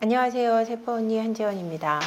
안녕하세요. 세포언니 한지연입니다.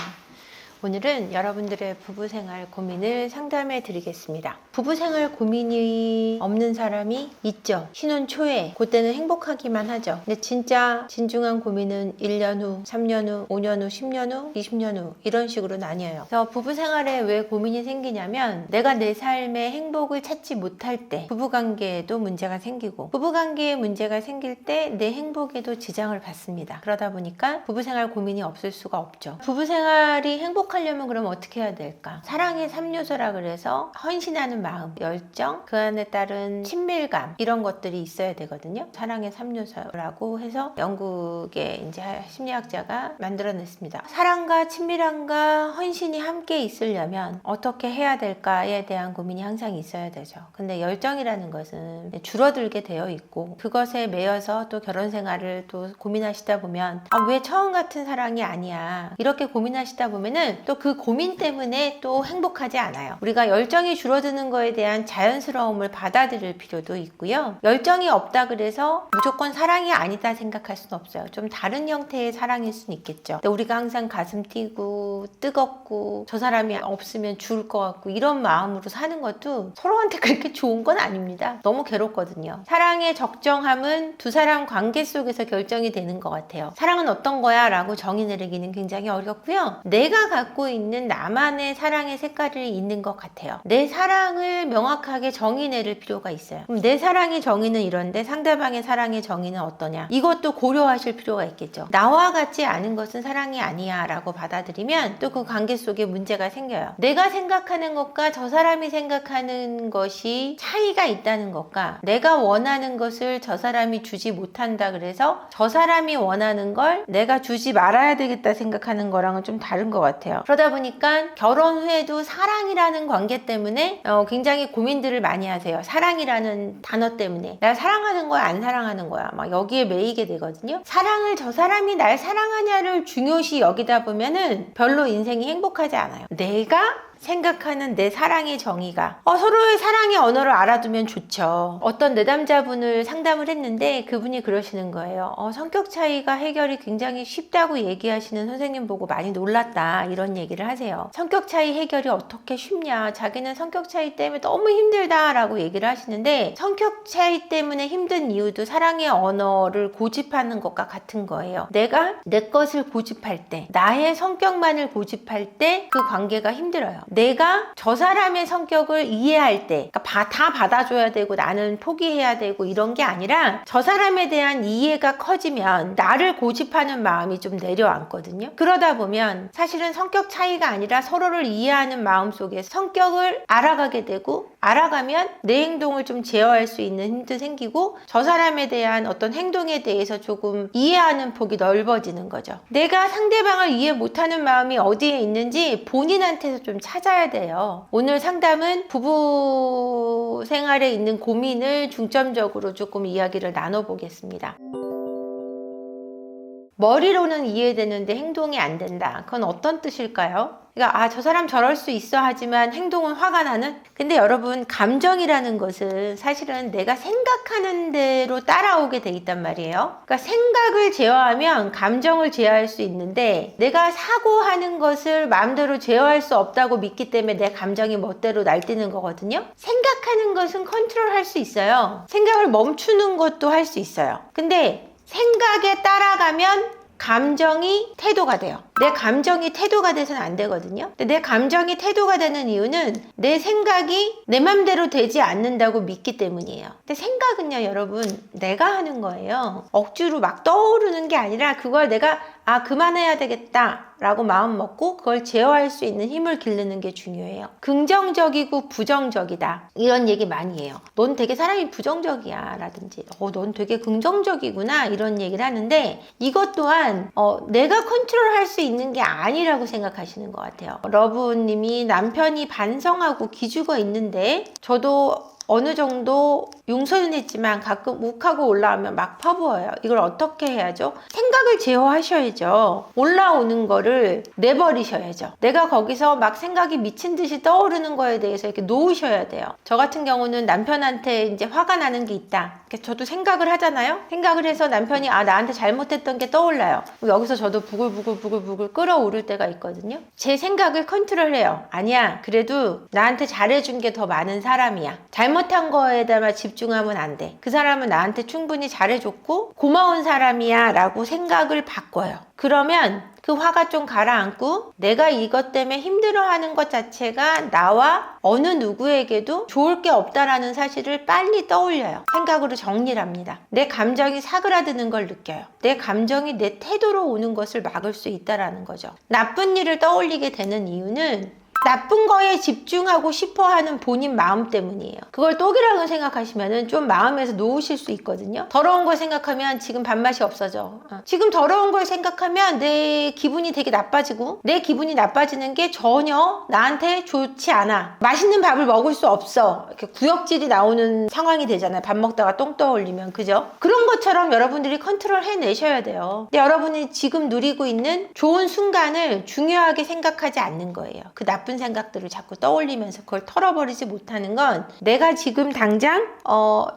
오늘은 여러분들의 부부생활 고민을 상담해 드리겠습니다. 부부생활 고민이 없는 사람이 있죠. 신혼 초에 그때는 행복하기만 하죠. 근데 진짜 진중한 고민은 1년 후, 3년 후, 5년 후, 10년 후, 20년 후 이런 식으로 나뉘어요. 그래서 부부생활에 왜 고민이 생기냐면 내가 내 삶의 행복을 찾지 못할 때 부부관계에도 문제가 생기고 부부관계에 문제가 생길 때 내 행복에도 지장을 받습니다. 그러다 보니까 부부생활 고민이 없을 수가 없죠. 부부생활이 행복하려면 그럼 어떻게 해야 될까? 사랑의 3요소라 그래서 헌신하는 마음, 열정, 그 안에 따른 친밀감 이런 것들이 있어야 되거든요. 사랑의 3요소라고 해서 영국의 이제 심리학자가 만들어냈습니다. 사랑과 친밀함과 헌신이 함께 있으려면 어떻게 해야 될까에 대한 고민이 항상 있어야 되죠. 근데 열정이라는 것은 줄어들게 되어 있고 그것에 매여서 또 결혼 생활을 또 고민하시다 보면 왜 처음 같은 사랑이 아니야 이렇게 고민하시다 보면은 또 그 고민 때문에 또 행복하지 않아요. 우리가 열정이 줄어드는 거에 대한 자연스러움을 받아들일 필요도 있고요. 열정이 없다 그래서 무조건 사랑이 아니다 생각할 수는 없어요. 좀 다른 형태의 사랑일 수는 있겠죠. 근데 우리가 항상 가슴 뛰고 뜨겁고 저 사람이 없으면 죽을 것 같고 이런 마음으로 사는 것도 서로한테 그렇게 좋은 건 아닙니다. 너무 괴롭거든요. 사랑의 적정함은 두 사람 관계 속에서 결정이 되는 것 같아요. 사랑은 어떤 거야? 라고 정의 내리기는 굉장히 어렵고요. 내가 갖고 있는 나만의 사랑의 색깔이 있는 것 같아요. 내 사랑을 명확하게 정의 내릴 필요가 있어요. 그럼 내 사랑의 정의는 이런데 상대방의 사랑의 정의는 어떠냐? 이것도 고려하실 필요가 있겠죠. 나와 같지 않은 것은 사랑이 아니야 라고 받아들이면 또 그 관계 속에 문제가 생겨요. 내가 생각하는 것과 저 사람이 생각하는 것이 차이가 있다는 것과 내가 원하는 것을 저 사람이 주지 못한다 그래서 저 사람이 원하는 걸 내가 주지 말아야 되겠다 생각하는 거랑은 좀 다른 것 같아요. 그러다 보니까 결혼 후에도 사랑이라는 관계 때문에 굉장히 고민들을 많이 하세요. 사랑이라는 단어 때문에 날 사랑하는 거야 안 사랑하는 거야 막 여기에 매이게 되거든요. 사랑을 저 사람이 날 사랑하냐를 중요시 여기다 보면은 별로 인생이 행복하지 않아요. 내가 생각하는 내 사랑의 정의가 서로의 사랑의 언어를 알아두면 좋죠. 어떤 내담자분을 상담을 했는데 그분이 그러시는 거예요. 성격 차이가 해결이 굉장히 쉽다고 얘기하시는 선생님 보고 많이 놀랐다 이런 얘기를 하세요. 성격 차이 해결이 어떻게 쉽냐, 자기는 성격 차이 때문에 너무 힘들다 라고 얘기를 하시는데 성격 차이 때문에 힘든 이유도 사랑의 언어를 고집하는 것과 같은 거예요. 내가 내 것을 고집할 때, 나의 성격만을 고집할 때 그 관계가 힘들어요. 내가 저 사람의 성격을 이해할 때 그러니까 다 받아줘야 되고 나는 포기해야 되고 이런 게 아니라 저 사람에 대한 이해가 커지면 나를 고집하는 마음이 좀 내려앉거든요. 그러다 보면 사실은 성격 차이가 아니라 서로를 이해하는 마음 속에 성격을 알아가게 되고 알아가면 내 행동을 좀 제어할 수 있는 힘도 생기고 저 사람에 대한 어떤 행동에 대해서 조금 이해하는 폭이 넓어지는 거죠. 내가 상대방을 이해 못하는 마음이 어디에 있는지 본인한테서 좀 찾아야 돼요. 오늘 상담은 부부 생활에 있는 고민을 중점적으로 조금 이야기를 나눠보겠습니다. 머리로는 이해되는데 행동이 안 된다. 그건 어떤 뜻일까요? 그러니까 저 사람 저럴 수 있어 하지만 행동은 화가 나는? 근데 여러분 감정이라는 것은 사실은 내가 생각하는 대로 따라오게 돼 있단 말이에요. 그러니까 생각을 제어하면 감정을 제어할 수 있는데 내가 사고하는 것을 마음대로 제어할 수 없다고 믿기 때문에 내 감정이 멋대로 날뛰는 거거든요. 생각하는 것은 컨트롤할 수 있어요. 생각을 멈추는 것도 할 수 있어요. 근데 생각에 따라가면 감정이 태도가 돼요. 내 감정이 태도가 돼서는 안 되거든요. 근데 내 감정이 태도가 되는 이유는 내 생각이 내 맘대로 되지 않는다고 믿기 때문이에요. 근데 생각은요, 여러분, 내가 하는 거예요. 억지로 막 떠오르는 게 아니라 그걸 내가 그만해야 되겠다 라고 마음 먹고 그걸 제어할 수 있는 힘을 기르는 게 중요해요. 긍정적이고 부정적이다 이런 얘기 많이 해요. 넌 되게 사람이 부정적이야 라든지 넌 되게 긍정적이구나 이런 얘기를 하는데 이것 또한 내가 컨트롤할 수 있는 게 아니라고 생각하시는 것 같아요. 러브님이 남편이 반성하고 기죽어 있는데 저도 어느 정도 용서는 했지만 가끔 욱하고 올라오면 막 퍼부어요. 이걸 어떻게 해야죠? 생각을 제어하셔야죠. 올라오는 거를 내버리셔야죠. 내가 거기서 막 생각이 미친 듯이 떠오르는 거에 대해서 이렇게 놓으셔야 돼요. 저 같은 경우는 남편한테 이제 화가 나는 게 있다. 저도 생각을 하잖아요. 생각을 해서 남편이 나한테 잘못했던 게 떠올라요. 여기서 저도 부글부글 끓어오를 때가 있거든요. 제 생각을 컨트롤해요. 아니야, 그래도 나한테 잘해준 게 더 많은 사람이야. 잘못한 거에다만 집중하면 안 돼. 그 사람은 나한테 충분히 잘해줬고 고마운 사람이야 라고 생각을 바꿔요. 그러면 그 화가 좀 가라앉고 내가 이것 때문에 힘들어하는 것 자체가 나와 어느 누구에게도 좋을 게 없다라는 사실을 빨리 떠올려요. 생각으로 정리를 합니다. 내 감정이 사그라드는 걸 느껴요. 내 감정이 내 태도로 오는 것을 막을 수 있다라는 거죠. 나쁜 일을 떠올리게 되는 이유는 나쁜 거에 집중하고 싶어 하는 본인 마음 때문이에요. 그걸 똑이라고 생각하시면 좀 마음에서 놓으실 수 있거든요. 더러운 걸 생각하면 지금 밥맛이 없어져. 지금 더러운 걸 생각하면 내 기분이 되게 나빠지고 내 기분이 나빠지는 게 전혀 나한테 좋지 않아. 맛있는 밥을 먹을 수 없어. 이렇게 구역질이 나오는 상황이 되잖아요. 밥 먹다가 똥 떠올리면. 그죠? 그런 것처럼 여러분들이 컨트롤 해내셔야 돼요. 근데 여러분이 지금 누리고 있는 좋은 순간을 중요하게 생각하지 않는 거예요. 그 나쁜 생각들을 자꾸 떠올리면서 그걸 털어버리지 못하는 건 내가 지금 당장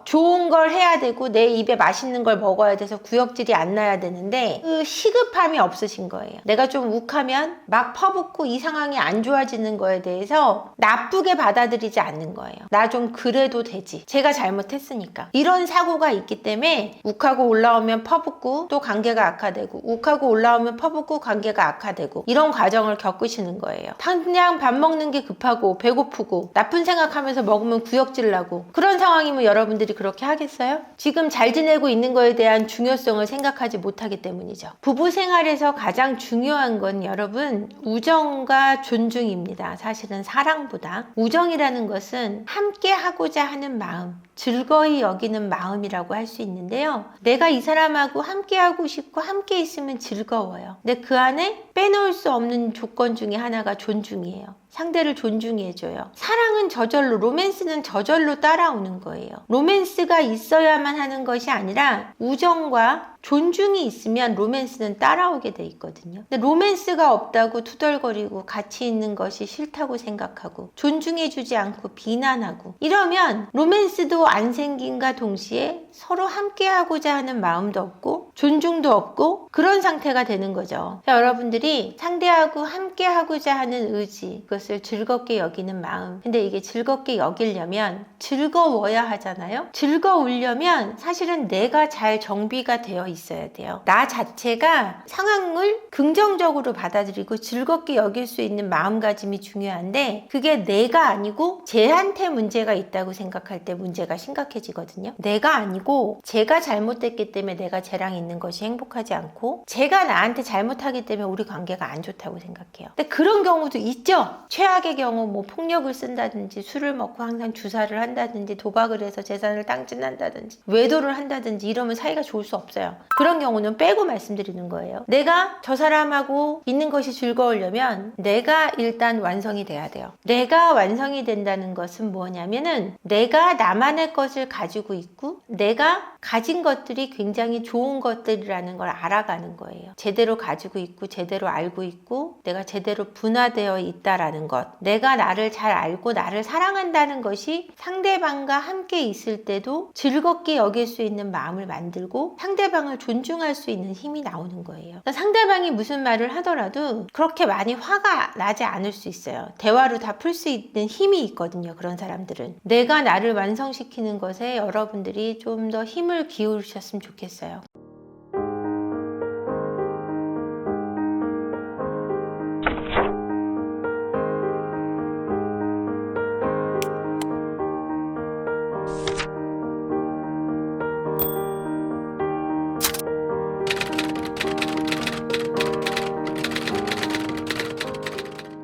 좋은 걸 해야 되고 내 입에 맛있는 걸 먹어야 돼서 구역질이 안 나야 되는데 그 시급함이 없으신 거예요. 내가 좀 욱하면 막 퍼붓고 이 상황이 안 좋아지는 거에 대해서 나쁘게 받아들이지 않는 거예요. 나 좀 그래도 되지. 제가 잘못했으니까. 이런 사고가 있기 때문에 욱하고 올라오면 퍼붓고 또 관계가 악화되고 욱하고 올라오면 퍼붓고 관계가 악화되고 이런 과정을 겪으시는 거예요. 그냥 밥 먹는 게 급하고 배고프고 나쁜 생각하면서 먹으면 구역질 나고 그런 상황이면 여러분들이 그렇게 하겠어요? 지금 잘 지내고 있는 거에 대한 중요성을 생각하지 못하기 때문이죠. 부부 생활에서 가장 중요한 건 여러분 우정과 존중입니다. 사실은 사랑보다 우정이라는 것은 함께 하고자 하는 마음, 즐거이 여기는 마음이라고 할 수 있는데요. 내가 이 사람하고 함께 하고 싶고 함께 있으면 즐거워요. 근데 그 안에 빼놓을 수 없는 조건 중에 하나가 존중이에요. 상대를 존중해줘요. 사랑은 저절로, 로맨스는 저절로 따라오는 거예요. 로맨스가 있어야만 하는 것이 아니라 우정과 존중이 있으면 로맨스는 따라오게 돼 있거든요. 근데 로맨스가 없다고 투덜거리고 같이 있는 것이 싫다고 생각하고 존중해주지 않고 비난하고 이러면 로맨스도 안 생긴과 동시에 서로 함께하고자 하는 마음도 없고 존중도 없고 그런 상태가 되는 거죠. 여러분들이 상대하고 함께하고자 하는 의지, 그것을 즐겁게 여기는 마음. 근데 이게 즐겁게 여기려면 즐거워야 하잖아요. 즐거우려면 사실은 내가 잘 정비가 되어 있어야 돼요. 나 자체가 상황을 긍정적으로 받아들이고 즐겁게 여길 수 있는 마음가짐이 중요한데 그게 내가 아니고 쟤한테 문제가 있다고 생각할 때 문제가 심각해지거든요. 내가 아니고 제가 잘못됐기 때문에 내가 쟤랑 있는 것이 행복하지 않고 제가 나한테 잘못하기 때문에 우리 관계가 안 좋다고 생각해요. 근데 그런 경우도 있죠. 최악의 경우 뭐 폭력을 쓴다든지 술을 먹고 항상 주사를 한다든지 도박을 해서 재산을 탕진한다든지 외도를 한다든지 이러면 사이가 좋을 수 없어요. 그런 경우는 빼고 말씀드리는 거예요. 내가 저 사람하고 있는 것이 즐거우려면 내가 일단 완성이 돼야 돼요. 내가 완성이 된다는 것은 뭐냐면은 내가 나만의 것을 가지고 있고 내가 가진 것들이 굉장히 좋은 것들이라는 걸 알아가는 거예요. 제대로 가지고 있고 제대로 알고 있고 내가 제대로 분화되어 있다라는 것, 내가 나를 잘 알고 나를 사랑한다는 것이 상대방과 함께 있을 때도 즐겁게 여길 수 있는 마음을 만들고 상대방을 존중할 수 있는 힘이 나오는 거예요. 상대방이 무슨 말을 하더라도 그렇게 많이 화가 나지 않을 수 있어요. 대화로 다 풀 수 있는 힘이 있거든요. 그런 사람들은. 내가 나를 완성시키는 것에 여러분들이 좀 더 힘을 기울이셨으면 좋겠어요.